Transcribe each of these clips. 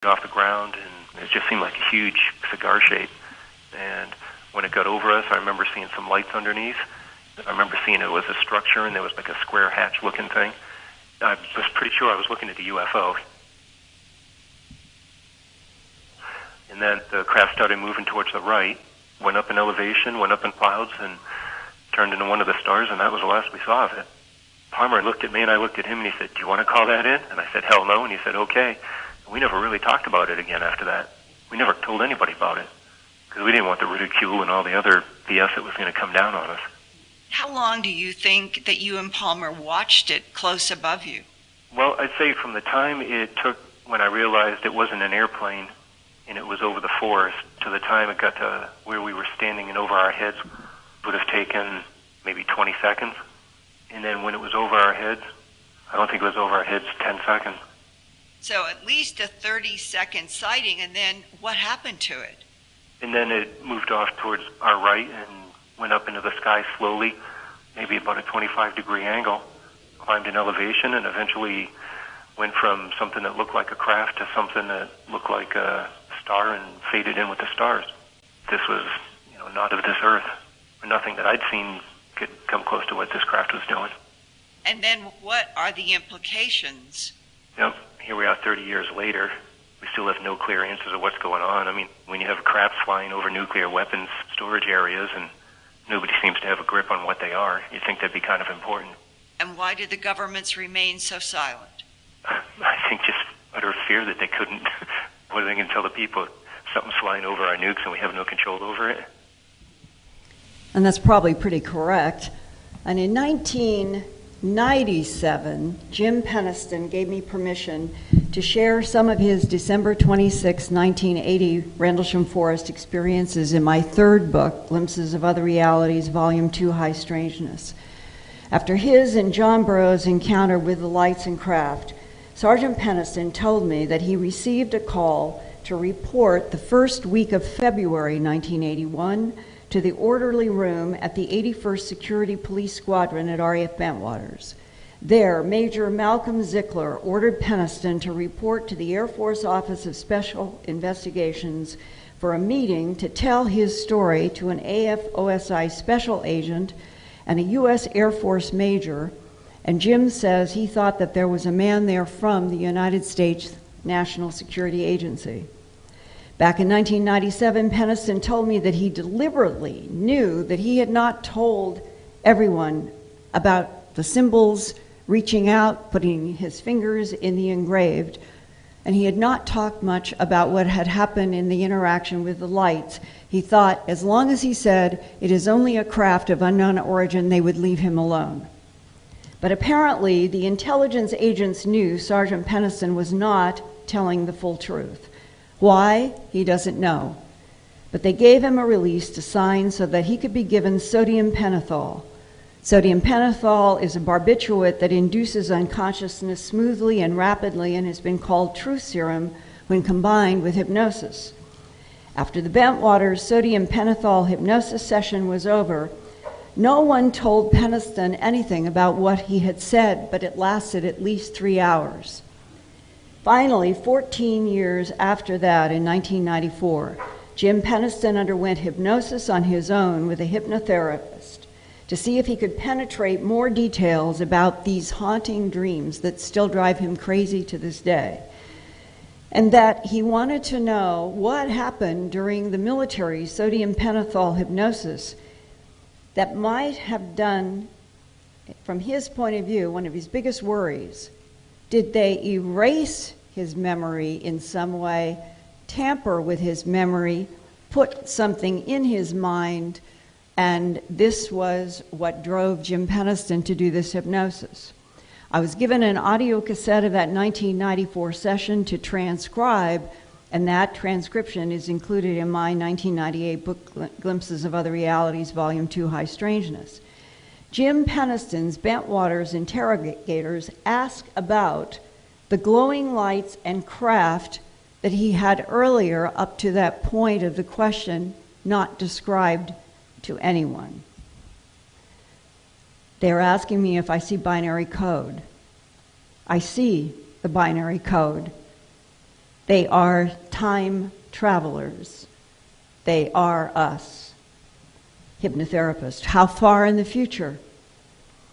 off the ground, and it just seemed like a huge cigar shape. And when it got over us, I remember seeing some lights underneath. I remember seeing it was a structure, and there was like a square hatch-looking thing. I was pretty sure I was looking at the UFO. And then the craft started moving towards the right, went up in elevation, went up in clouds, and turned into one of the stars, and that was the last we saw of it. Palmer looked at me, and I looked at him, and he said, "Do you want to call that in?" And I said, "Hell no," and he said, "Okay." And we never really talked about it again after that. We never told anybody about it, because we didn't want the ridicule and all the other BS that was going to come down on us. How long do you think that you and Palmer watched it close above you? Well, I'd say from the time it took when I realized it wasn't an airplane and it was over the forest to the time it got to where we were standing and over our heads would have taken maybe 20 seconds. And then when it was over our heads, I don't think it was over our heads 10 seconds. So at least a 30-second sighting, and then what happened to it? And then it moved off towards our right and went up into the sky slowly, maybe about a 25-degree angle, climbed in elevation, and eventually went from something that looked like a craft to something that looked like a star and faded in with the stars. This was, not of this earth. Nothing that I'd seen could come close to what this craft was doing. And then what are the implications? Yep, here we are 30 years later. We still have no clear answers of what's going on. I mean, when you have crafts flying over nuclear weapons storage areas and nobody seems to have a grip on what they are, you'd think that'd be kind of important. And why did the governments remain so silent? I think just utter fear that they couldn't. What are they going to tell the people? Something's flying over our nukes and we have no control over it? And that's probably pretty correct. And in 1997, Jim Penniston gave me permission to share some of his December 26, 1980 Rendlesham Forest experiences in my third book, Glimpses of Other Realities, Volume 2, High Strangeness. After his and John Burroughs' encounter with the lights and craft, Sergeant Penniston told me that he received a call to report the first week of February 1981 to the orderly room at the 81st Security Police Squadron at RAF Bentwaters. There, Major Malcolm Zickler ordered Penniston to report to the Air Force Office of Special Investigations for a meeting to tell his story to an AFOSI special agent and a U.S. Air Force major, and Jim says he thought that there was a man there from the United States National Security Agency. Back in 1997, Penniston told me that he deliberately knew that he had not told everyone about the symbols, reaching out, putting his fingers in the engraved, and he had not talked much about what had happened in the interaction with the lights. He thought as long as he said it is only a craft of unknown origin, they would leave him alone. But apparently, the intelligence agents knew Sergeant Penniston was not telling the full truth. Why? He doesn't know. But they gave him a release to sign so that he could be given sodium pentothal. Sodium pentothal is a barbiturate that induces unconsciousness smoothly and rapidly and has been called truth serum when combined with hypnosis. After the Bentwaters sodium pentothal hypnosis session was over, no one told Penniston anything about what he had said, but it lasted at least 3 hours. Finally, 14 years after that, in 1994, Jim Penniston underwent hypnosis on his own with a hypnotherapist to see if he could penetrate more details about these haunting dreams that still drive him crazy to this day. And that he wanted to know what happened during the military sodium pentothal hypnosis that might have done, from his point of view, one of his biggest worries. Did they erase his memory in some way, tamper with his memory, put something in his mind, and this was what drove Jim Penniston to do this hypnosis. I was given an audio cassette of that 1994 session to transcribe, and that transcription is included in my 1998 book, Glimpses of Other Realities, Volume 2, High Strangeness. Jim Penniston's Bentwaters interrogators ask about the glowing lights and craft that he had earlier up to that point of the question not described to anyone. They're asking me if I see binary code. I see the binary code. They are time travelers. They are us. Hypnotherapist. How far in the future?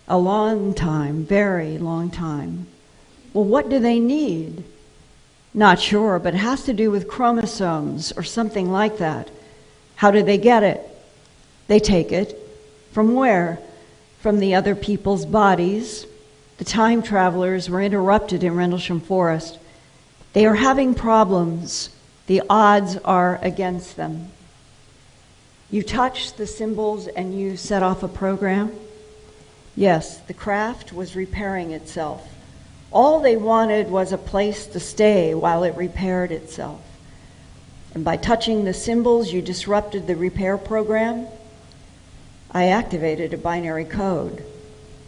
A long time, very long time. Well, what do they need? Not sure, but it has to do with chromosomes or something like that. How do they get it? They take it. From where? From the other people's bodies. The time travelers were interrupted in Rendlesham Forest. They are having problems. The odds are against them. You touch the symbols and you set off a program? Yes, the craft was repairing itself. All they wanted was a place to stay while it repaired itself. And by touching the symbols, you disrupted the repair program. I activated a binary code.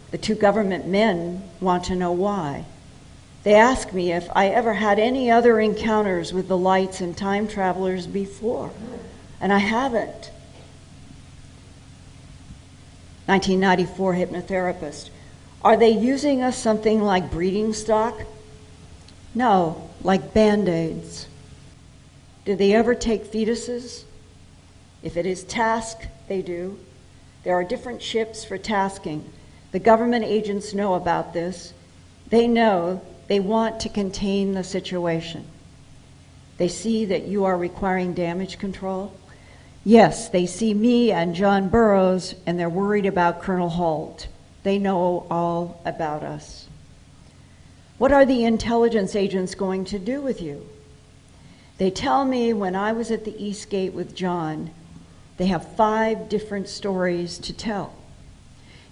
The two government men want to know why. They ask me if I ever had any other encounters with the lights and time travelers before, and I haven't. 1994 hypnotherapist. Are they using us something like breeding stock? No, like Band-Aids. Do they ever take fetuses? If it is task, they do. There are different ships for tasking. The government agents know about this. They know they want to contain the situation. They see that you are requiring damage control. Yes, they see me and John Burroughs, and they're worried about Colonel Holt. They know all about us. What are the intelligence agents going to do with you? They tell me when I was at the East Gate with John, they have 5 different stories to tell.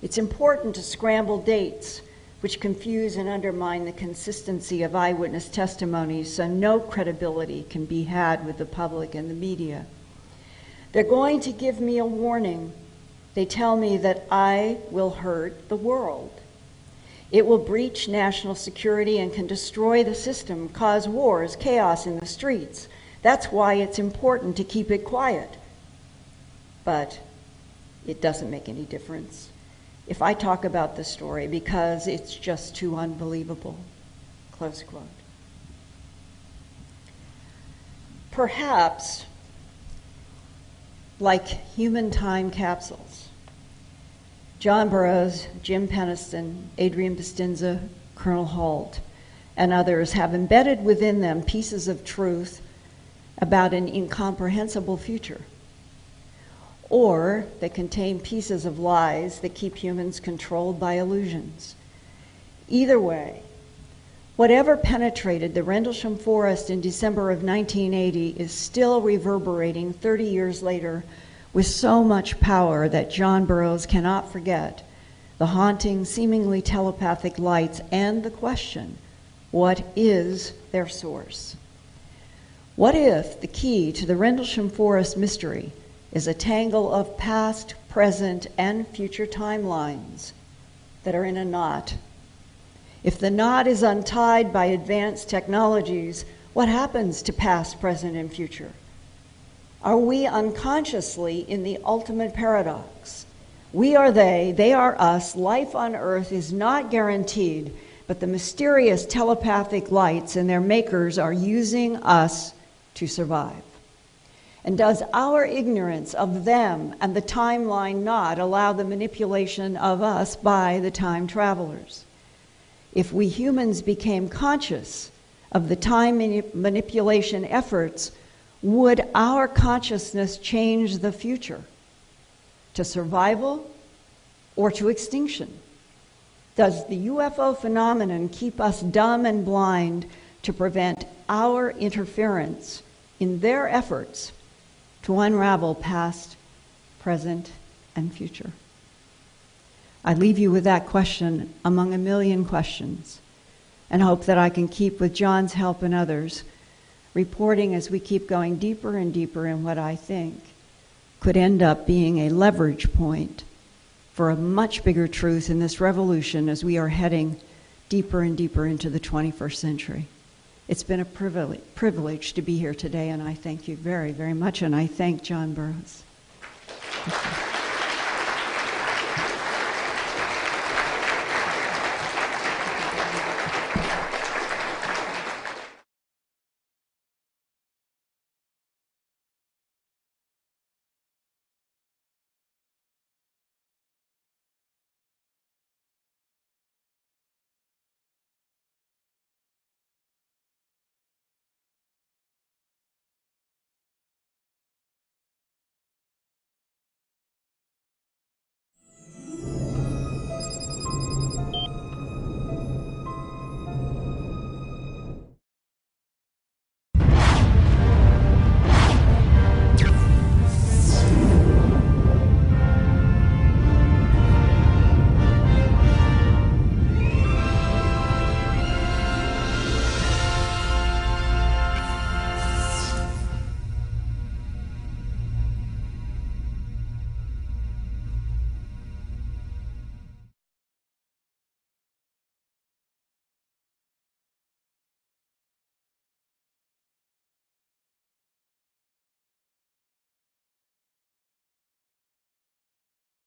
It's important to scramble dates, which confuse and undermine the consistency of eyewitness testimonies, so no credibility can be had with the public and the media. They're going to give me a warning. They tell me that I will hurt the world. It will breach national security and can destroy the system, cause wars, chaos in the streets. That's why it's important to keep it quiet. But it doesn't make any difference if I talk about the story because it's just too unbelievable. Close quote. Perhaps, like human time capsules, John Burroughs, Jim Penniston, Adrian Bustinza, Colonel Holt, and others have embedded within them pieces of truth about an incomprehensible future. Or they contain pieces of lies that keep humans controlled by illusions. Either way, whatever penetrated the Rendlesham Forest in December of 1980 is still reverberating 30 years later with so much power that John Burroughs cannot forget the haunting, seemingly telepathic lights and the question, what is their source? What if the key to the Rendlesham Forest mystery is a tangle of past, present, and future timelines that are in a knot? If the knot is untied by advanced technologies, what happens to past, present, and future? Are we unconsciously in the ultimate paradox? We are they are us. Life on Earth is not guaranteed, but the mysterious telepathic lights and their makers are using us to survive. And does our ignorance of them and the timeline not allow the manipulation of us by the time travelers? If we humans became conscious of the time manipulation efforts, would our consciousness change the future to survival or to extinction? Does the UFO phenomenon keep us dumb and blind to prevent our interference in their efforts to unravel past, present, and future? I leave you with that question among a million questions and hope that I can keep, with John's help and others, reporting as we keep going deeper and deeper in what I think could end up being a leverage point for a much bigger truth in this revolution as we are heading deeper and deeper into the 21st century. It's been a privilege to be here today, and I thank you very, very much, and I thank John Burroughs. Thank you.